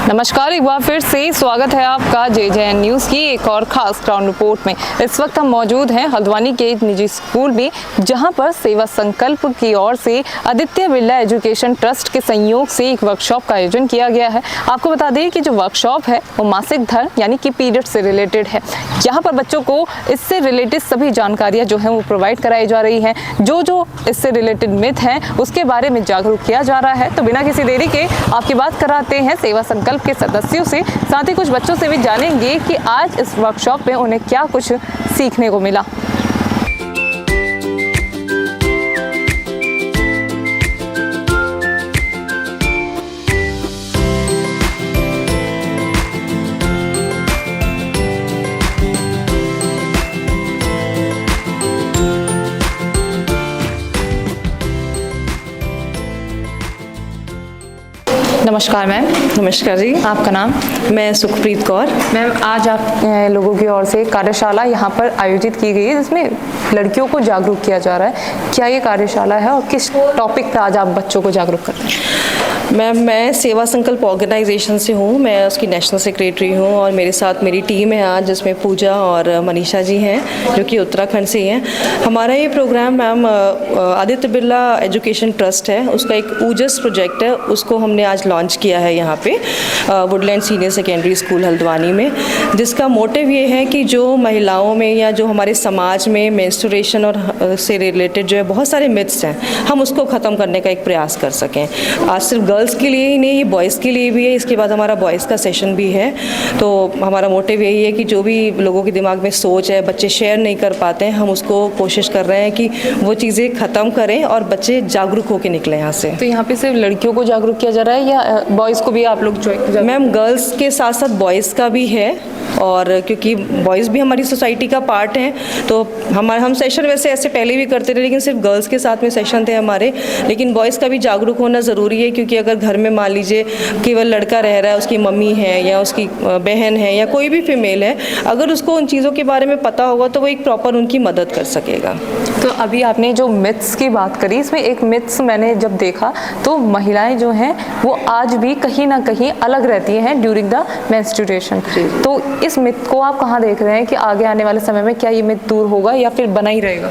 नमस्कार, एक बार फिर से स्वागत है आपका JJN न्यूज़ की एक और खास ग्राउंड रिपोर्ट में। इस वक्त हम मौजूद हैं हल्द्वानी के एक निजी स्कूल में, जहां पर सेवा संकल्प की ओर से आदित्य बिरला एजुकेशन ट्रस्ट के संयोग से एक वर्कशॉप का आयोजन किया गया है। आपको बता दें कि जो वर्कशॉप है वो मासिक धर्म यानी कि पीरियड से रिलेटेड है। यहाँ पर बच्चों को इससे रिलेटेड सभी जानकारियाँ जो हैं वो प्रोवाइड कराई जा रही हैं। जो इससे रिलेटेड मिथ हैं उसके बारे में जागरूक किया जा रहा है। तो बिना किसी देरी के आपकी बात कराते हैं सेवा संकल्प के सदस्यों से, साथ ही कुछ बच्चों से भी जानेंगे कि आज इस वर्कशॉप में उन्हें क्या कुछ सीखने को मिला। नमस्कार मैम। नमस्कार जी। आपका नाम? मैं सुखप्रीत कौर। मैम, आज आप लोगों की ओर से कार्यशाला यहाँ पर आयोजित की गई है जिसमें लड़कियों को जागरूक किया जा रहा है। क्या ये कार्यशाला है और किस टॉपिक पर आज आप बच्चों को जागरूक करते हैं? मैम, मैं सेवा संकल्प ऑर्गेनाइजेशन से हूँ। मैं उसकी नेशनल सेक्रेटरी हूँ और मेरे साथ मेरी टीम है आज, जिसमें पूजा और मनीषा जी हैं जो कि उत्तराखंड से हैं। हमारा ये program ma'am Aditya Birla education trust है, उसका एक ऊजस प्रोजेक्ट है, उसको हमने आज लॉन्च किया है यहाँ पे Woodland senior secondary school Haldwani में, जिसका मोटिव ये है कि जो महिलाओं में या जो हमारे समाज में मेंस्ट्रुएशन और से रिलेटेड जो है बहुत सारे मिथ्स हैं, हम उसको ख़त्म करने का एक प्रयास कर सकें। आज सिर्फ गर्ल्स के लिए ही नहीं, ये बॉयज़ के लिए भी है। इसके बाद हमारा बॉयज़ का सेशन भी है। तो हमारा मोटिव यही है कि जो भी लोगों के दिमाग में सोच है, बच्चे शेयर नहीं कर पाते हैं, हम उसको कोशिश कर रहे हैं कि वो चीज़ें ख़त्म करें और बच्चे जागरूक होकर निकलें यहाँ से। तो यहाँ पे सिर्फ लड़कियों को जागरूक किया जा रहा है या बॉयज़ को भी आप लोग ज्वाइन? मैम, गर्ल्स के साथ साथ बॉयज़ का भी है, और क्योंकि बॉयज़ भी हमारी सोसाइटी का पार्ट हैं, तो हम सेशन वैसे ऐसे पहले भी करते थे, लेकिन सिर्फ गर्ल्स के साथ में सेशन थे हमारे। लेकिन बॉयज़ का भी जागरूक होना ज़रूरी है, क्योंकि अगर घर में मान लीजिए केवल लड़का रह रहा है, उसकी मम्मी है या उसकी बहन है या कोई भी फीमेल है, अगर उसको उन चीज़ों के बारे में पता होगा तो वो एक प्रॉपर उनकी मदद कर सकेगा। तो अभी आपने जो मिथ्स की बात करी, इसमें एक मिथ्स मैंने जब देखा तो महिलाएं जो हैं वो आज भी कहीं ना कहीं अलग रहती हैं ड्यूरिंग द मेंस्ट्रुएशन। तो इस मिथ को आप कहाँ देख रहे हैं कि आगे आने वाले समय में क्या ये मिथ दूर होगा या फिर बना ही रहेगा?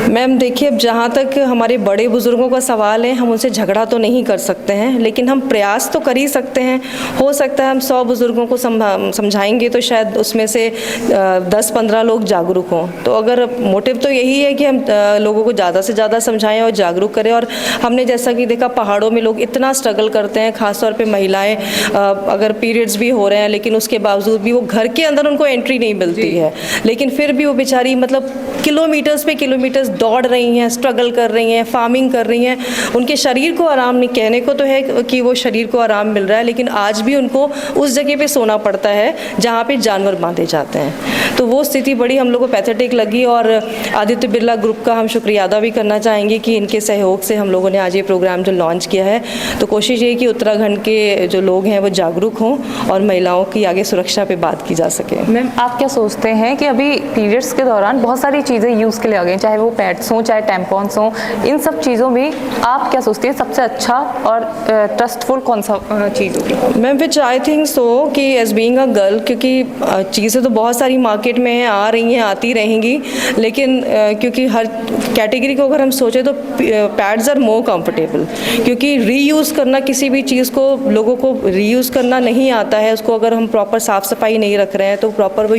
मैम देखिए, अब जहाँ तक हमारे बड़े बुजुर्गों का सवाल है, हम उनसे झगड़ा तो नहीं कर सकते हैं, लेकिन हम प्रयास तो कर ही सकते हैं। हो सकता है हम 100 बुजुर्गों को समझाएंगे तो शायद उसमें से 10-15 लोग जागरूक हों। तो अगर मोटिव तो यही है कि हम लोगों को ज़्यादा से ज़्यादा समझाएं और जागरूक करें। और हमने जैसा कि देखा, पहाड़ों में लोग इतना स्ट्रगल करते हैं, ख़ासतौर पे महिलाएं, अगर पीरियड्स भी हो रहे हैं लेकिन उसके बावजूद भी वो घर के अंदर उनको एंट्री नहीं मिलती है, लेकिन फिर भी वो बेचारी मतलब किलोमीटर्स पे किलोमीटर्स दौड़ रही हैं, स्ट्रगल कर रही हैं, फार्मिंग कर रही हैं। उनके शरीर को आराम नहीं, कहने को तो है कि वो शरीर को आराम मिल रहा है, लेकिन आज भी उनको उस जगह पे सोना पड़ता है जहाँ पे जानवर बांधे जाते हैं। तो वो स्थिति बड़ी हम लोग को पैथेटिक लगी, और आदित्य बिरला ग्रुप का हम शुक्रिया अदा भी करना चाहेंगे कि इनके सहयोग से हम लोगों ने आज ये प्रोग्राम जो लॉन्च किया है। तो कोशिश ये कि उत्तराखंड के जो लोग हैं वो जागरूक हों और महिलाओं की आगे सुरक्षा पे बात की जा सके। मैम, आप क्या सोचते हैं कि अभी पीरियड्स के दौरान बहुत सारी चीज़ें यूज़ के लिए आ गई, चाहे वो पैड्स हों चाहे टैम्पॉन्स हों, इन सब चीज़ों में आप क्या सोचते हैं सबसे अच्छा और ट्रस्टफुल कौन सा चीज़ होगी? Ma'am, which I think so कि एज बीइंग अ गर्ल, क्योंकि चीज़ें तो बहुत सारी मार्केट में आ रही हैं, आती रहेंगी, लेकिन क्योंकि हर कैटेगरी को अगर हम सोचें तो पैड्स आर मोर कंफर्टेबल, क्योंकि रीयूज़ करना किसी भी चीज़ को, लोगों को रीयूज़ करना नहीं आता है। उसको अगर हम प्रॉपर साफ़ सफाई नहीं रख रहे हैं तो प्रॉपर वो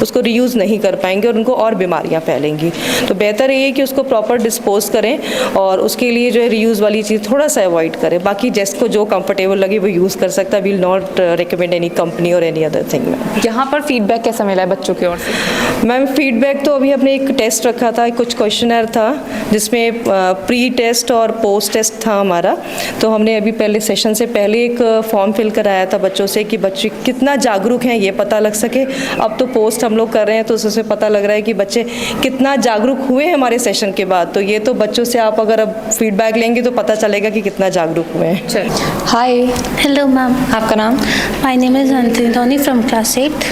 उसको रीयूज़ नहीं कर पाएंगे और उनको और बीमारियां फैलेंगी। तो बेहतर ये है कि उसको प्रॉपर डिस्पोज करें और उसके लिए जो है रीयूज़ वाली चीज़ थोड़ा सा अवॉइड करें। बाकी जिसको जो कंफर्टेबल लगे वो यूज़ कर सकता है। We will not recommend any company और एनी अदर थिंग। यहाँ पर फीडबैक कैसा मिला है बच्चों की ओर से? मैम, फीडबैक तो अभी हमने एक टेस्ट रखा था, कुछ क्वेश्चनर था जिसमें प्री टेस्ट और पोस्ट टेस्ट था हमारा। तो हमने अभी पहले सेशन से पहले एक फॉर्म फिल कराया था बच्चों से कि बच्चे कितना जागरूक हैं ये पता लग सके। अब तो पोस्ट हम लोग कर रहे हैं तो उससे पता लग रहा है कि बच्चे कितना जागरूक हुए हमारे सेशन के बाद। तो ये तो बच्चों से आप अगर अब फीडबैक लेंगे तो पता चलेगा कि कितना जागरूक हुए हैं। हाय। Hello ma'am. आपका नाम? माय नेम इज़ अंतिम धोनी फ्रॉम क्लास 8।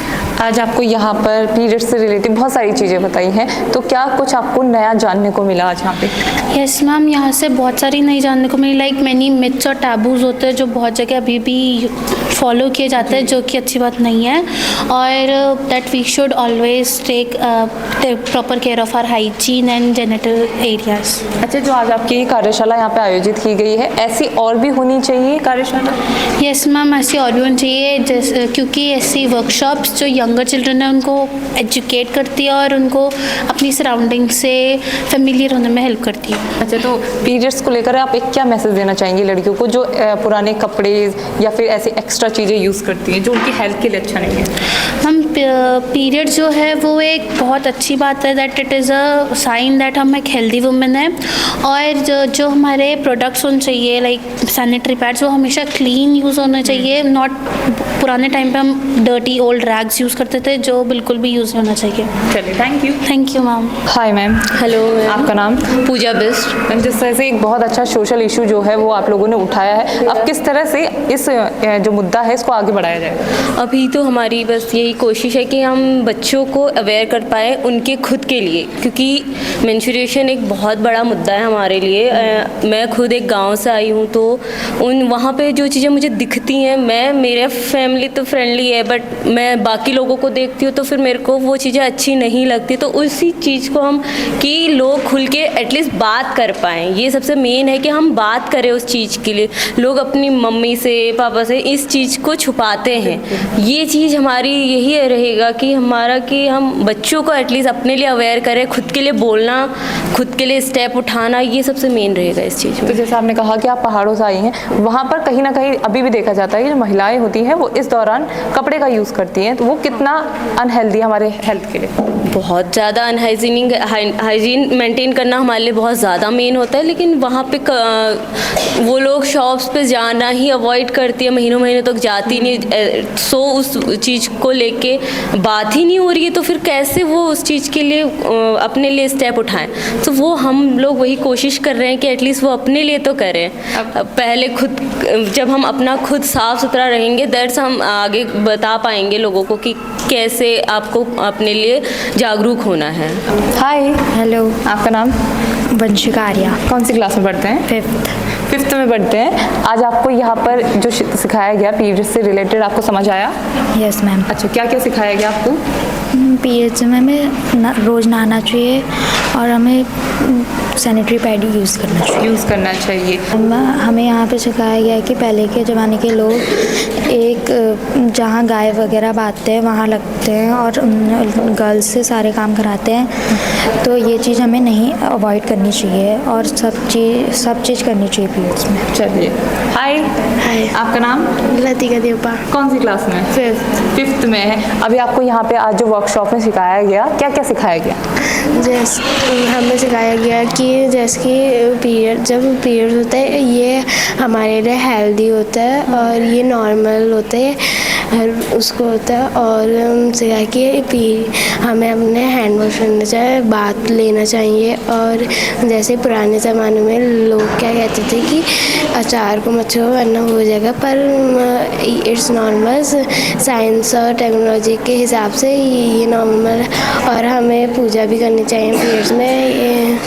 आज आपको यहाँ पर पीरियड्स से रिलेटेड बहुत सारी चीज़ें बताई हैं, तो क्या कुछ आपको नया जानने को मिला आज यहाँ पे? यस मैम, यहाँ से बहुत सारी नई जानने को मिली, लाइक मैनी मिथ्स और टैबूज होते हैं जो बहुत जगह अभी भी फॉलो किए जाते हैं, जो कि अच्छी बात नहीं है। और that we should always take proper care of our hygiene and genital areas. अच्छा, जो आज आपकी ये कार्यशाला यहाँ पे आयोजित की गई है, ऐसी और भी होनी चाहिए कार्यशाला? यस मैम, ऐसी और भी होनी चाहिए, जैसे क्योंकि ऐसी वर्कशॉप्स जो यंगर चिल्ड्रन है उनको एजुकेट करती है और उनको अपनी सराउंडिंग से फेमिलियर होने में हेल्प करती है। अच्छा, तो पीरियड्स को लेकर आप एक क्या मैसेज देना चाहेंगी लड़कियों को जो पुराने कपड़े या फिर ऐसी एक्स्ट्रा चीज़ें यूज़ करती हैं जो उनकी हेल्थ के लिए अच्छा नहीं है? हम पीरियड जो है वो एक बहुत अच्छी बात है, that it is a sign that हम एक हेल्दी वुमेन है। और जो हमारे प्रोडक्ट्स होने चाहिए लाइक सैनिटरी पैड्स, वो हमेशा क्लीन यूज़ होना चाहिए, नॉट पुराने टाइम पे हम डर्टी ओल्ड रैग्स यूज़ करते थे, जो बिल्कुल भी यूज़ होना चाहिए। चलिए, thank you ma'am. Hi ma'am. Hello, आपका नाम? पूजा बिस्ट। मैम, जिस तरह से एक बहुत अच्छा सोशल इशू जो है वो आप लोगों ने उठाया है, अब किस तरह से इस जो मुद्दा है इसको आगे बढ़ाया जाए? अभी तो हमारी बस यही कोशिश है कि हम बच्चों को अवेयर कर पाएँ उनके खुद के लिए, क्योंकि मेंस्ट्रुएशन एक बहुत बड़ा मुद्दा है हमारे लिए। मैं खुद एक गांव से आई हूँ, तो वहाँ पे जो चीज़ें मुझे दिखती हैं, मेरे फैमिली तो फ्रेंडली है, बट मैं बाकी लोगों को देखती हूँ तो फिर मेरे को वो चीज़ें अच्छी नहीं लगती। तो उसी चीज़ को हम कि लोग खुल के एटलीस्ट बात कर पाएँ, ये सबसे मेन है कि हम बात करें उस चीज़ के लिए। लोग अपनी मम्मी से पापा से इस चीज़ को छुपाते हैं। ये चीज़ हमारी यही रहेगा कि हम बच्चों को एटलीस्ट अपने लिए अवेयर करें, खुद के लिए बोलना, खुद के लिए स्टेप उठाना, ये सबसे मेन रहेगा इस चीज़ में। तो जैसे आपने कहा कि आप पहाड़ों से आई हैं, वहाँ पर कहीं ना कहीं अभी भी देखा जाता है कि जो महिलाएं होती हैं वो इस दौरान कपड़े का यूज़ करती हैं, तो वो कितना अनहेल्दी हमारे हेल्थ के लिए? बहुत ज़्यादा अनहाइजीनिक, हाइजीन मेंटेन करना हमारे लिए बहुत ज़्यादा मेन होता है, लेकिन वहाँ पे वो लोग शॉप्स पे जाना ही अवॉइड करती है, महीनों तक जाती नहीं। सो उस चीज़ को लेके बात ही नहीं हो रही है, तो फिर कैसे वो उस चीज़ के लिए अपने लिए स्टेप उठाएं? तो वो हम लोग वही कोशिश कर रहे हैं कि एटलीस्ट वो अपने लिए तो करें। पहले खुद, जब हम अपना खुद साफ़ सुथरा रहेंगे, दैट्स हम आगे बता पाएंगे लोगों को कि कैसे आपको अपने लिए जागरूक होना है। हाय, हेलो, आपका नाम? वंशिका आर्या, कौन सी क्लास में पढ़ते हैं? 5th में पढ़ते हैं। आज आपको यहाँ पर जो सिखाया गया पीरियड से रिलेटेड, आपको समझ आया? Yes ma'am. अच्छा, क्या क्या सिखाया गया आपको? पीरियड्स में हमें रोज़ नहाना चाहिए और हमें सैनिटरी पैड यूज़ करना चाहिए। हमें यहाँ पे सिखाया गया है कि पहले के ज़माने के लोग एक जहाँ गाय वगैरह बांधते हैं वहाँ लगते हैं और गर्ल्स से सारे काम कराते हैं, तो ये चीज़ हमें नहीं अवॉइड करनी चाहिए और सब चीज़ करनी चाहिए पीरियड्स में। चलिए, हाय, आपका नाम? लतिका देवपा। कौन सी क्लास में? 5th में है। अभी आपको यहाँ पे आज जो वर्कशॉप में सिखाया गया, क्या क्या सिखाया गया? जैसे हमें सिखाया गया कि जैसे कि जब पीरियड होता है ये हमारे लिए हेल्दी होता है और ये नॉर्मल होता है, हर उसको होता है। और सिखाया कि हमें अपने हैंड वॉश करना चाहिए, बात लेना चाहिए। और जैसे पुराने ज़माने में लोग क्या कहते थे कि अचार को मत छुओ वरना हो जाएगा, पर इट्स नॉर्मल, साइंस और टेक्नोलॉजी के हिसाब से ये नॉर्मल है। और हमें पूजा भी करनी चाहिए पीरियड्स में।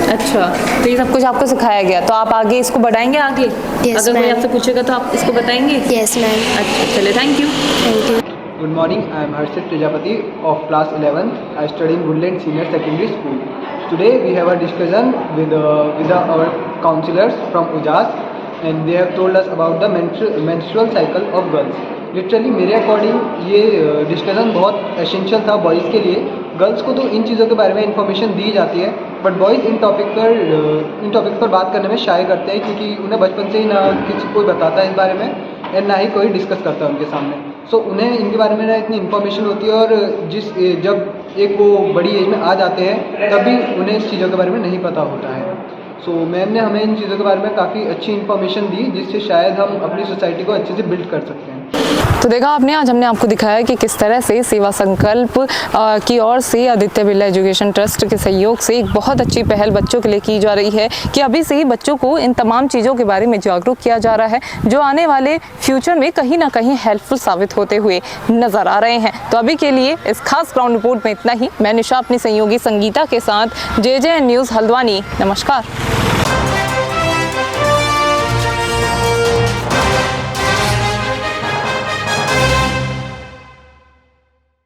अच्छा, तो ये सब कुछ आपको सिखाया गया, तो आप आगे इसको बढ़ाएंगे आगे? Yes, अगर कोई ma'am. आपसे पूछेगा तो आप इसको बताएंगे? Yes ma'am. अच्छा, चलिए, thank you. Good morning, I am Harshit Prajapati of class 11. I study in Woodland Senior Secondary School. Today we have a discussion with our counselors from UJAS, and they have told us about the menstrual cycle of girls. Literally मेरे according ये discussion बहुत essential था boys के लिए। Girls को तो इन चीज़ों के बारे में इंफॉर्मेशन दी जाती है, बट बॉयज़ इन टॉपिक पर बात करने में शाय करते हैं, क्योंकि उन्हें बचपन से ही ना किसी कोई बताता है इस बारे में एंड ना ही कोई डिस्कस करता है उनके सामने। सो उन्हें इनके बारे में ना इतनी इन्फॉर्मेशन होती है, और जब एक वो बड़ी एज में आ जाते हैं तब भी उन्हें इस चीज़ों के बारे में नहीं पता होता है। सो मैम ने हमें इन चीज़ों के बारे में काफ़ी अच्छी इन्फॉर्मेशन दी, जिससे शायद हम अपनी सोसाइटी को अच्छे से बिल्ड कर सकते हैं। तो देखा आपने, आज हमने आपको दिखाया कि किस तरह से सेवा संकल्प की ओर से आदित्य बिरला एजुकेशन ट्रस्ट के सहयोग से एक बहुत अच्छी पहल बच्चों के लिए की जा रही है कि अभी से ही बच्चों को इन तमाम चीज़ों के बारे में जागरूक किया जा रहा है, जो आने वाले फ्यूचर में कहीं ना कहीं हेल्पफुल साबित होते हुए नजर आ रहे हैं। तो अभी के लिए इस खास ग्राउंड रिपोर्ट में इतना ही। मैं निशा अपनी सहयोगी संगीता के साथ JJN न्यूज़ हल्द्वानी। नमस्कार।